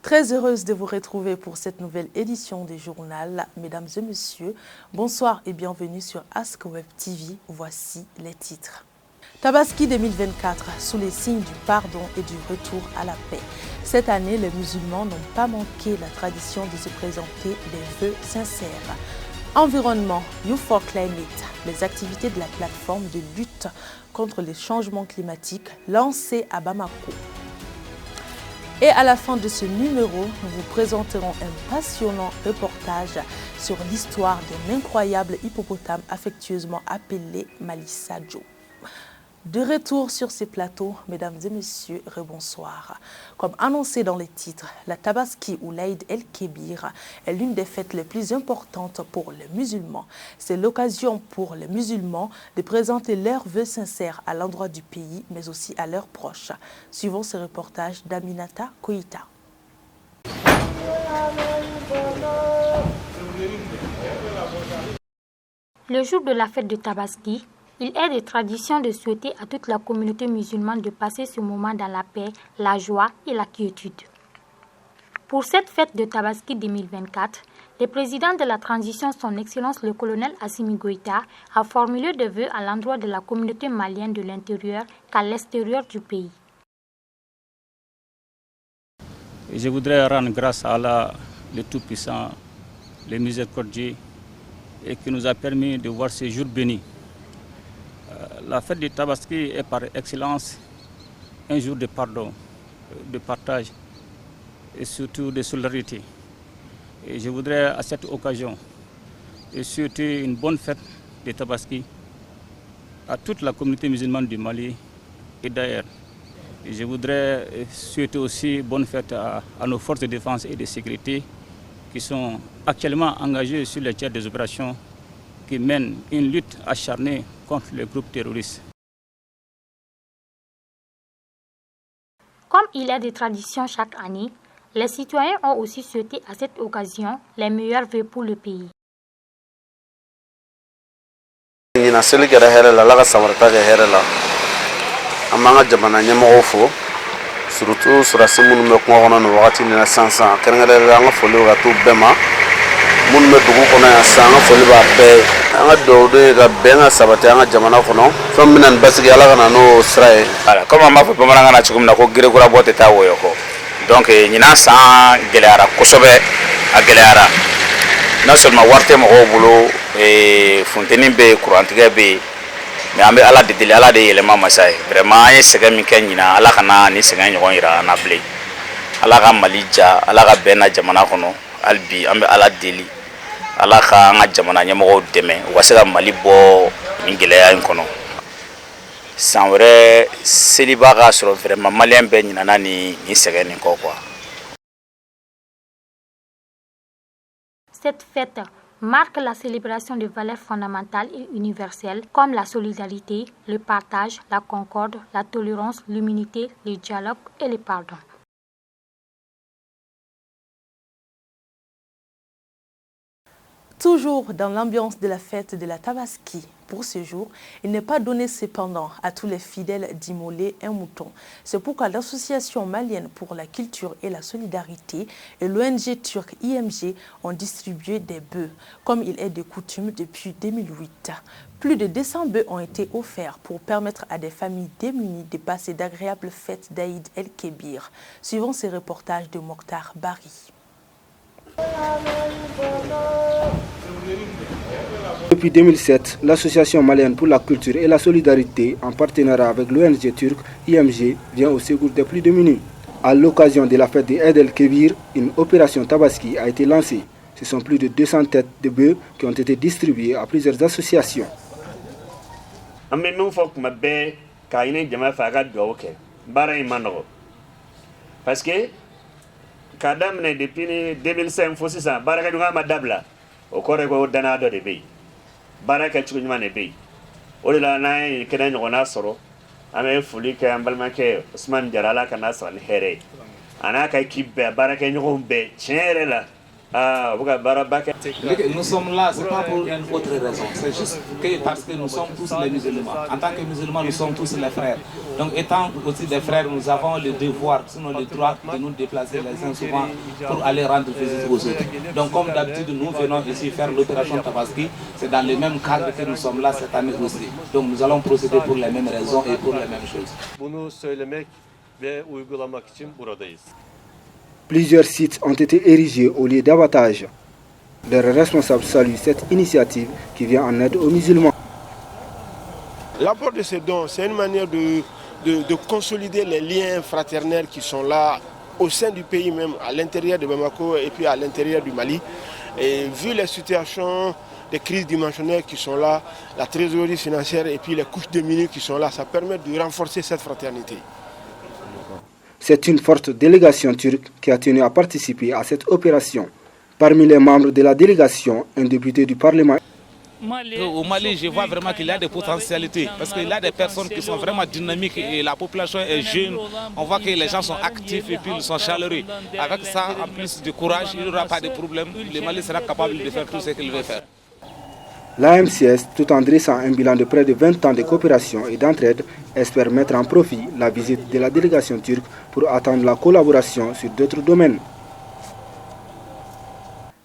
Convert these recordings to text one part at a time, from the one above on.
Très heureuse de vous retrouver pour cette nouvelle édition du journal. Mesdames et messieurs, bonsoir et bienvenue sur Ask Web TV. Voici les titres. Tabaski 2024, sous les signes du pardon et du retour à la paix. Cette année, les musulmans n'ont pas manqué la tradition de se présenter des vœux sincères. Environnement, You for Climate, les activités de la plateforme de lutte contre les changements climatiques lancée à Bamako. Et à la fin de ce numéro, nous vous présenterons un passionnant reportage sur l'histoire d'un incroyable hippopotame affectueusement appelé Malissadjo. De retour sur ces plateaux, mesdames et messieurs, rebonsoir. Comme annoncé dans les titres, la Tabaski ou l'Aïd el-Kébir est l'une des fêtes les plus importantes pour les musulmans. C'est l'occasion pour les musulmans de présenter leurs vœux sincères à l'endroit du pays, mais aussi à leurs proches. Suivons ce reportage d'Aminata Koïta. Le jour de la fête de Tabaski, il est de tradition de souhaiter à toute la communauté musulmane de passer ce moment dans la paix, la joie et la quiétude. Pour cette fête de Tabaski 2024, le président de la transition, son Excellence le colonel Assimi Goïta, a formulé des vœux à l'endroit de la communauté malienne de l'intérieur qu'à l'extérieur du pays. Je voudrais rendre grâce à Allah, le Tout-Puissant, le Miséricordieux, et qui nous a permis de voir ce jour béni. La fête du Tabaski est par excellence un jour de pardon, de partage et surtout de solidarité. Et je voudrais à cette occasion souhaiter une bonne fête de Tabaski à toute la communauté musulmane du Mali et d'ailleurs. Je voudrais souhaiter aussi bonne fête à nos forces de défense et de sécurité qui sont actuellement engagées sur les théâtres des opérations qui mènent une lutte acharnée contre les groupes terroristes. Comme il est de tradition chaque année, les citoyens ont aussi souhaité à cette occasion les meilleurs vœux pour le pays. Surtout sur la semaine où on a eu 500 quand on a follow à tout bema mun me dugu kono ya sanga foli ba be anga dowde ga benga sabate anga jamana kono fam minan basigi ala kana no sray ala comme ma fa bamaranga na cikum ko gire gura bote ta woyo ko donc ñina sa geleara kosobe a geleara na seulement warte mo bulu e fonteni be courantige be mais ambe ala de deli ala de yelema masay vraiment ay sega mi kenyina ala kana ni sega ñogon ira na blé ala ga malija ala ga bena jamana kono albi ambe ala deli ala ka nga jamana ñemogo deme wasega mali bo ngeleya en kono sans vrai célibat ga sur vraiment malien be ñina ni sega ni ko quoi. Cette fête marque la célébration de valeurs fondamentales et universelles comme la solidarité, le partage, la concorde, la tolérance, l'humanité, le dialogue et le pardon. Toujours dans l'ambiance de la fête de la Tabaski, pour ce jour, il n'est pas donné cependant à tous les fidèles d'immoler un mouton. C'est pourquoi l'Association malienne pour la culture et la solidarité et l'ONG turque IMG ont distribué des bœufs, comme il est de coutume depuis 2008. Plus de 200 bœufs ont été offerts pour permettre à des familles démunies de passer d'agréables fêtes d'Aïd el-Kébir. Suivant ces reportages de Mokhtar Bari. Depuis 2007, l'Association malienne pour la culture et la solidarité, en partenariat avec l'ONG turque IMG, vient au secours des plus démunis. À l'occasion de la fête de Aïd el-Kébir, une opération Tabaski a été lancée. Ce sont plus de 200 têtes de bœufs qui ont été distribuées à plusieurs associations. Parce que kadam ne depuis 2005 fo sisan baraka dunga madabla o kore ko dana do de be baraka chunyuma ne be o de la nay kena nyona soro ame fuli ke ambalma ke Ousmane Jarala kana sal here ana kay kibbe baraka nyogom be chere la Nous sommes là, ce n'est pas pour une autre raison. C'est juste parce que nous sommes tous les musulmans. En tant que musulmans, nous sommes tous les frères. Donc étant aussi des frères, nous avons le devoir, sinon le droit de nous déplacer les uns souvent pour aller rendre visite aux autres. Donc comme d'habitude, nous venons ici faire l'opération Tabaski. C'est dans le même cadre que nous sommes là cette année aussi. Donc nous allons procéder pour les mêmes raisons et pour les mêmes choses. Plusieurs sites ont été érigés au lieu d'abattage. Les responsables saluent cette initiative qui vient en aide aux musulmans. L'apport de ces dons, c'est une manière de consolider les liens fraternels qui sont là au sein du pays même, à l'intérieur de Bamako et puis à l'intérieur du Mali. Et vu les situations, les crises dimensionnelles qui sont là, la trésorerie financière et puis les couches démunies qui sont là, ça permet de renforcer cette fraternité. C'est une forte délégation turque qui a tenu à participer à cette opération. Parmi les membres de la délégation, un député du Parlement. Au Mali, je vois vraiment qu'il y a des potentialités parce qu'il y a des personnes qui sont vraiment dynamiques et la population est jeune. On voit que les gens sont actifs et puis ils sont chaleureux. Avec ça, en plus de courage, il n'y aura pas de problème. Le Mali sera capable de faire tout ce qu'il veut faire. L'AMCS, tout en dressant un bilan de près de 20 ans de coopération et d'entraide, espère mettre en profit la visite de la délégation turque pour attendre la collaboration sur d'autres domaines.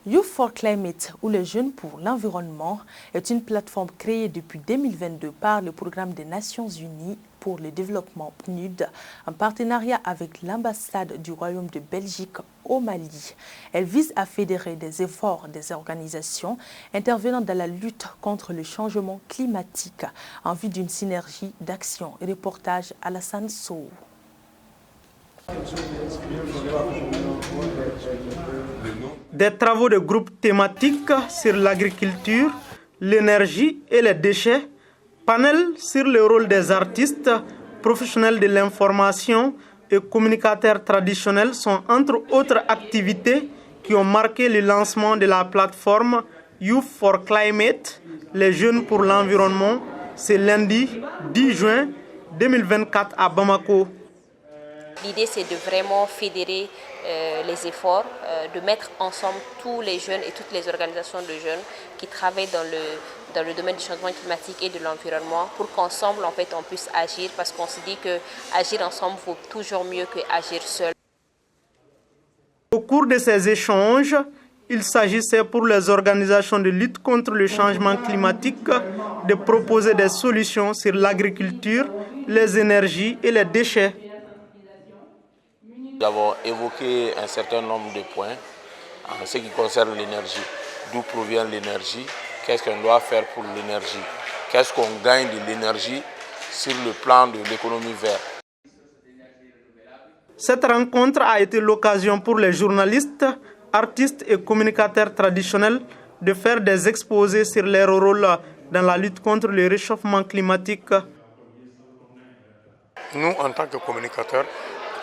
Youth for Climate, ou les jeunes pour l'environnement, est une plateforme créée depuis 2022 par le Programme des Nations Unies pour le développement PNUD, en partenariat avec l'ambassade du Royaume de Belgique au Mali. Elle vise à fédérer des efforts des organisations intervenant dans la lutte contre le changement climatique en vue d'une synergie d'action. Et reportage Alassane Sow. Des travaux de groupes thématiques sur l'agriculture, l'énergie et les déchets, panel sur le rôle des artistes, professionnels de l'information et communicateurs traditionnels sont entre autres activités qui ont marqué le lancement de la plateforme Youth for Climate, les jeunes pour l'environnement, ce lundi 10 juin 2024 à Bamako. L'idée, c'est de vraiment fédérer les efforts, de mettre ensemble tous les jeunes et toutes les organisations de jeunes qui travaillent dans le domaine du changement climatique et de l'environnement pour qu'ensemble, en fait, on puisse agir parce qu'on se dit qu'agir ensemble vaut toujours mieux qu'agir seul. Au cours de ces échanges, il s'agissait pour les organisations de lutte contre le changement climatique de proposer des solutions sur l'agriculture, les énergies et les déchets. Nous avons évoqué un certain nombre de points en ce qui concerne l'énergie. D'où provient l'énergie? Qu'est-ce qu'on doit faire pour l'énergie? Qu'est-ce qu'on gagne de l'énergie sur le plan de l'économie verte? Cette rencontre a été l'occasion pour les journalistes, artistes et communicateurs traditionnels de faire des exposés sur leur rôle dans la lutte contre le réchauffement climatique. Nous, en tant que communicateurs,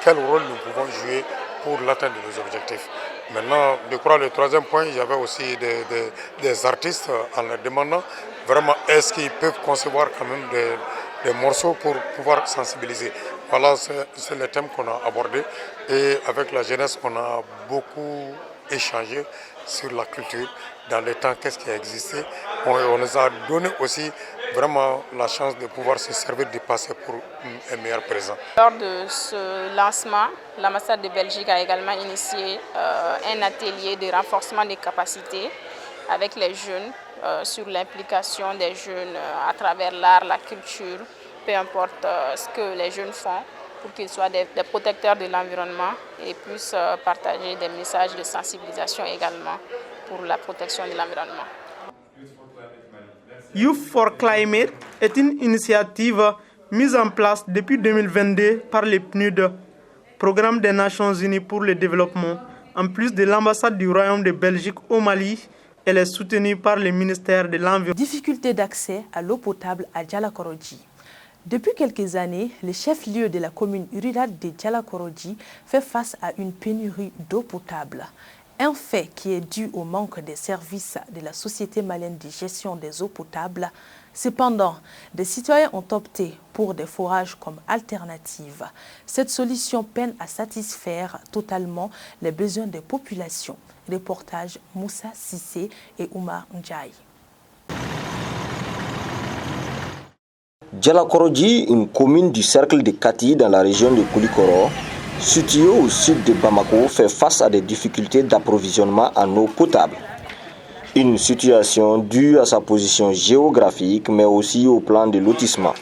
quel rôle nous pouvons jouer pour l'atteinte de nos objectifs? Maintenant, je crois le troisième point, il y avait aussi des artistes en leur demandant vraiment est-ce qu'ils peuvent concevoir quand même des morceaux pour pouvoir sensibiliser. Voilà, c'est le thème qu'on a abordé et avec la jeunesse, on a beaucoup échangé sur la culture, dans le temps, qu'est-ce qui a existé. On nous a donné aussi vraiment la chance de pouvoir se servir du passé pour un meilleur présent. Lors de ce lancement, l'ambassade de Belgique a également initié un atelier de renforcement des capacités avec les jeunes sur l'implication des jeunes à travers l'art, la culture, peu importe ce que les jeunes font, pour qu'ils soient des protecteurs de l'environnement et puissent partager des messages de sensibilisation également pour la protection de l'environnement. Youth for Climate est une initiative mise en place depuis 2022 par le PNUD, Programme des Nations Unies pour le développement. En plus de l'ambassade du Royaume de Belgique au Mali, elle est soutenue par le ministère de l'Environnement. Difficulté d'accès à l'eau potable à Djalakorodji. Depuis quelques années, le chef-lieu de la commune rurale de Djalakorodji fait face à une pénurie d'eau potable. Un fait qui est dû au manque des services de la Société malienne de gestion des eaux potables. Cependant, des citoyens ont opté pour des forages comme alternative. Cette solution peine à satisfaire totalement les besoins des populations. Reportage Moussa Sissé et Oumar Ndiaye. Djalakorodji, une commune du cercle de Kati dans la région de Koulikoro, située au sud de Bamako, fait face à des difficultés d'approvisionnement en eau potable. Une situation due à sa position géographique, mais aussi au plan de lotissement.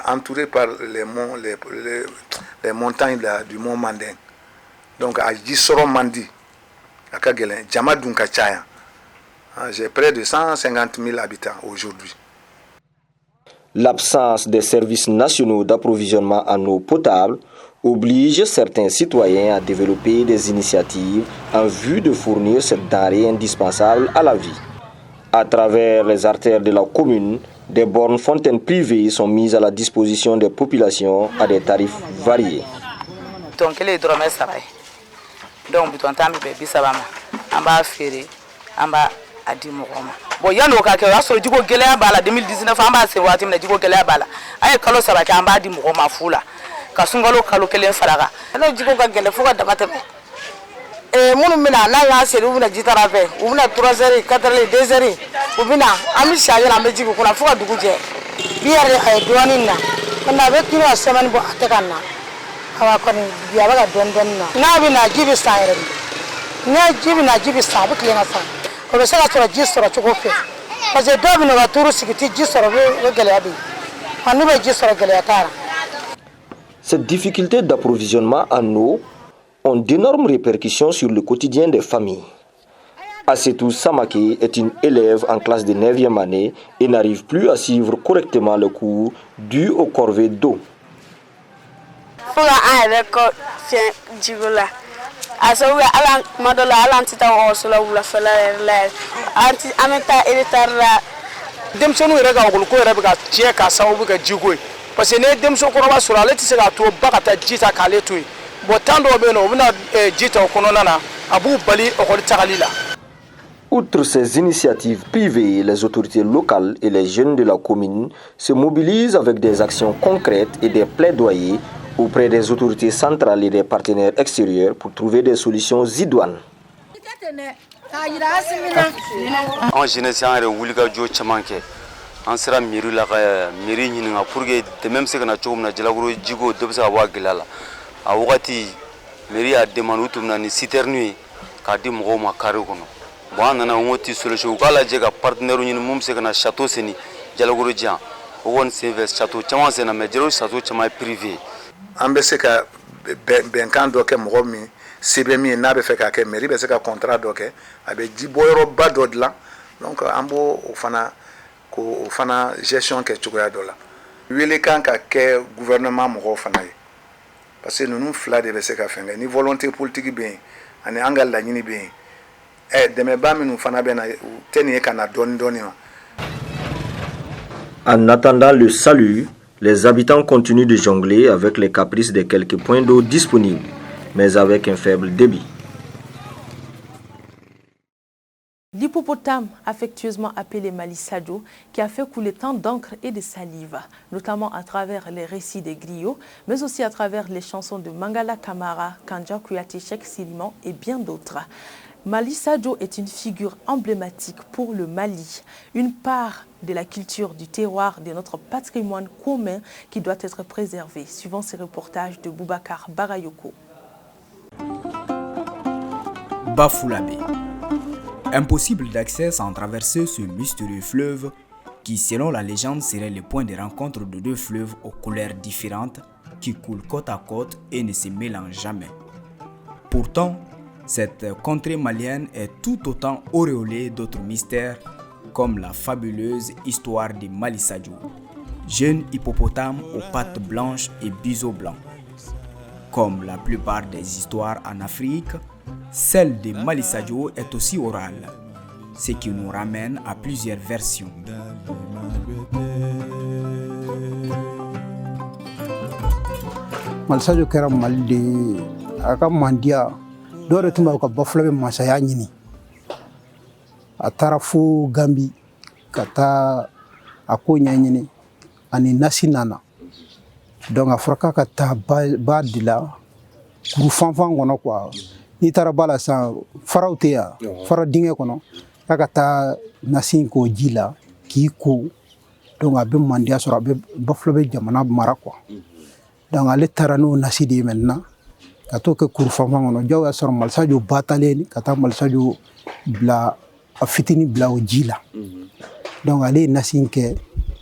Entouré par les montagnes du mont Mandin. Donc à Gisoro Mandi, à Kagelen, Djamadun Kachaya. J'ai près de 150 000 habitants aujourd'hui. L'absence des services nationaux d'approvisionnement en eau potable oblige certains citoyens à développer des initiatives en vue de fournir cette denrée indispensable à la vie. À travers les artères de la commune, des bornes fontaines privées sont mises à la disposition des populations à des tarifs variés. Donc les dromés savent. Donc bouton tambi bebi savama. Amba féré, amba adi mokoma. Bon yano kake aso diko gelea bala 2019 amba se wati mna diko gelea bala. Aye kalo sabaki amba adi mokoma fula. Kasungalo kalo kelen faraga. Ano diko ka gele fuka damateme. Munu mina na nga seri ubina jitara fe ubina 3h 4h 2h ubina ami shaje na meji ko na fuka duguje biyare ay duwani na na be kino semen bo atekana awa ko ni biya baga don na bina jibi sayre na jibi sabu klenga sa ko be sala tora jisora choko fe parce que do bino ba turu sikiti jisora be gele abi anu be jisora gele atara. Cette difficulté d'approvisionnement en eau ont d'énormes répercussions sur le quotidien des familles. Assetou Samake est une élève en classe de 9e année et n'arrive plus à suivre correctement le cours dû aux corvées d'eau. Outre ces initiatives privées, les autorités locales et les jeunes de la commune se mobilisent avec des actions concrètes et des plaidoyers auprès des autorités centrales et des partenaires extérieurs pour trouver des solutions idoines. En jeunesse, on sera miru la miri nyinga pour que de même ce que na chom na jalagoro jigo de sa wa gilala a wakati miri a demande tumna ni citerne ka dim go ma kare kono bon na ngoti solution kala je ka partenaire ni mum se kana château seni jalagoro dia won service château chama se na me jero château chama privé ambese ka ben kan do ke mo mi sebe mi na be fe ka ke miri be se ka contrat do ke abe jiboyro badodla donc ambo ofana ko fana gestion ke chugoya dola wele kan ka ke gouvernement mo fana parce que nous fla de bese ka fenga ni volonté politique bien ani angal la nyini bien de me ba minu fana bena teni kana doni. En attendant le salut, les habitants continuent de jongler avec les caprices de quelques points d'eau disponibles, mais avec un faible débit. L'hippopotame, affectueusement appelé Mali Sadio, qui a fait couler tant d'encre et de salive, notamment à travers les récits des griots, mais aussi à travers les chansons de Mangala Kamara, Kanja Kouyaté, Cheikh Siliman et bien d'autres. Mali Sadio est une figure emblématique pour le Mali, une part de la culture du terroir de notre patrimoine commun qui doit être préservé, suivant ces reportages de Boubacar Barayoko. Bafoulabé. Impossible d'accès sans traverser ce mystérieux fleuve qui, selon la légende, serait le point de rencontre de deux fleuves aux couleurs différentes qui coulent côte à côte et ne se mélangent jamais. Pourtant, cette contrée malienne est tout autant auréolée d'autres mystères comme la fabuleuse histoire de Mali Sadio, jeune hippopotame aux pattes blanches et biseaux blancs. Comme la plupart des histoires en Afrique, celle de Mali Sadio est aussi orale, ce qui nous ramène à plusieurs versions. Mali Sadio kera Mali de aka mandia dɔw de tun b'a ka bafulabe masaya ɲini a taara fo Gambi ka taa a ko ɲɛɲini ani nasi nana donc a fɔra k'a ka taa ba de la kuru fanfan kɔnɔ quoi n'i taara ba la sisan faraw tɛ yan fara dingɛ kɔnɔ k'a ka taa nasi k'o ji la k'i ko donc a bɛ mandiya sɔrɔ a bɛ bafulabe jamana mara quoi donc ale taara n'o nasi de ye maintenant ka t'o kɛ kuru fanfan kɔnɔ jaw y'a sɔrɔ Malisajo ba taalen ka taa Malisajo bila a fitinin bila o ji la donc ale ye nasi kɛ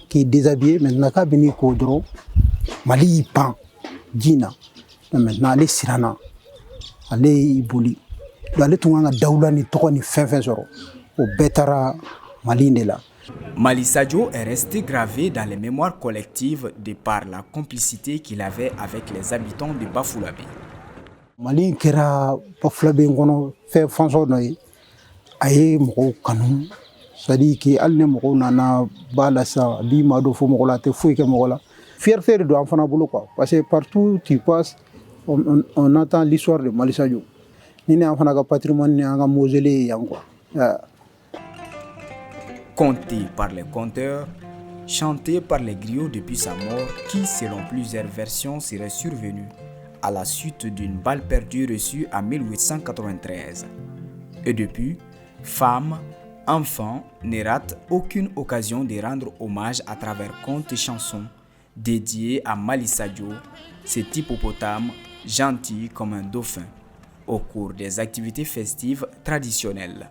k'i déshabiller maintenant k'a bɛ n'i ko dɔrɔn Mali y'i pan ji na maintenant ale siranna ale y'i boli donc ale tun kan ka dawula ni tɔgɔ ni fɛn fɛn sɔrɔ o bɛɛ taara Mali de la. Mali Sadio est resté gravé dans les mémoires collectives de par la complicité qu'il avait avec les habitants de Bafulabe. Mali kɛra Bafulabe kɔnɔ fɛn fansɔn dɔ ye a ye mɔgɔw kanu c'est-à-dire que hali ni mɔgɔw nana ba la sisan a b'i maa dɔ fɔ mɔgɔ la a tɛ foyi kɛ mɔgɔ la fierté de don an fana bolo quoi parce que partout tu passes on entend l'histoire de Mali Sadio ni ne an fana ka patrimoine ni an ka mausolée yan quoi. Conté par les conteurs, chanté par les griots depuis sa mort, qui, selon plusieurs versions, serait survenu à la suite d'une balle perdue reçue en 1893. Et depuis, femmes, enfants ne ratent aucune occasion de rendre hommage à travers contes et chansons dédiés à Mali Sadio, cet hippopotame gentil comme un dauphin, au cours des activités festives traditionnelles.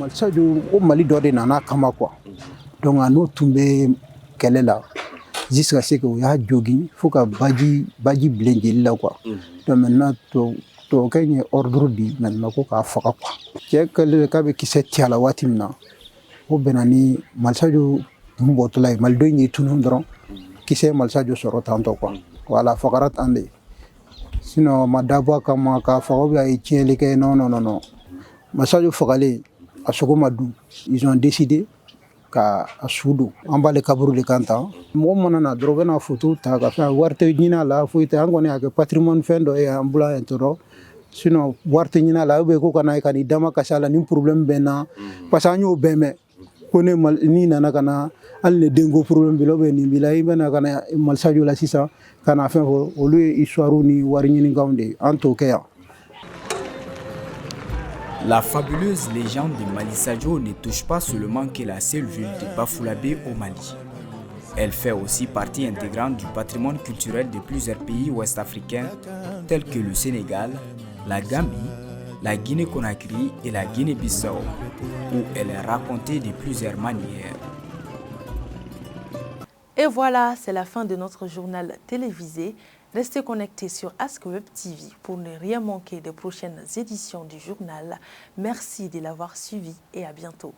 Malisajo o Mali dɔ de nana kama quoi donc a n'o tun bɛ kɛlɛ la jusqu'à ce que o y'a jogi fo ka baji bilen jeli la quoi donc maintenant tubabukɛ ye ordre di maintenant ko k'a faga quoi cɛ kɛlen k'a bɛ kisɛ ci a la waati min na o bɛnna ni Malisajo kun bɔtɔla ye malidenw ye tunun dɔrɔn kisɛ ye Malisajo sɔrɔ tantɔ quoi voilà fagara tan de sinon ma dabɔ a kama k'a faga ou bien a ye tiɲɛli kɛ non Malisajo fagalen a sogo ma dun ils ont décidé ka a su don an b'ale kaburu de kan tan mɔgɔ mana na dɔrɔn u bɛna photo ta ka fɛn wari tɛ ɲini a la foyi tɛ an kɔni y'a kɛ patrimoine fɛn dɔ ye an bolo yan dɔrɔn sinon wari tɛ ɲini a la ou bien ko ka na ye ka n'i dama kasi a la ni problème bɛ n na parce que an y'o bɛɛ mɛn ko ne n'i nana ka na hali ni denko problème b'i la ou bien nin b'i la i bɛna ka na Malisajo la sisan ka na fɛn fɔ olu ye histoire ni wari ɲinikanw de ye an t'o kɛ yan. La fabuleuse légende de Mali Sadio ne touche pas seulement que la seule ville de Bafulabe au Mali. Elle fait aussi partie intégrante du patrimoine culturel de plusieurs pays ouest-africains tels que le Sénégal, la Gambie, la Guinée-Conakry et la Guinée-Bissau, où elle est racontée de plusieurs manières. Et voilà, c'est la fin de notre journal télévisé. Restez connectés sur Ask Web TV pour ne rien manquer des prochaines éditions du journal. Merci de l'avoir suivi et à bientôt.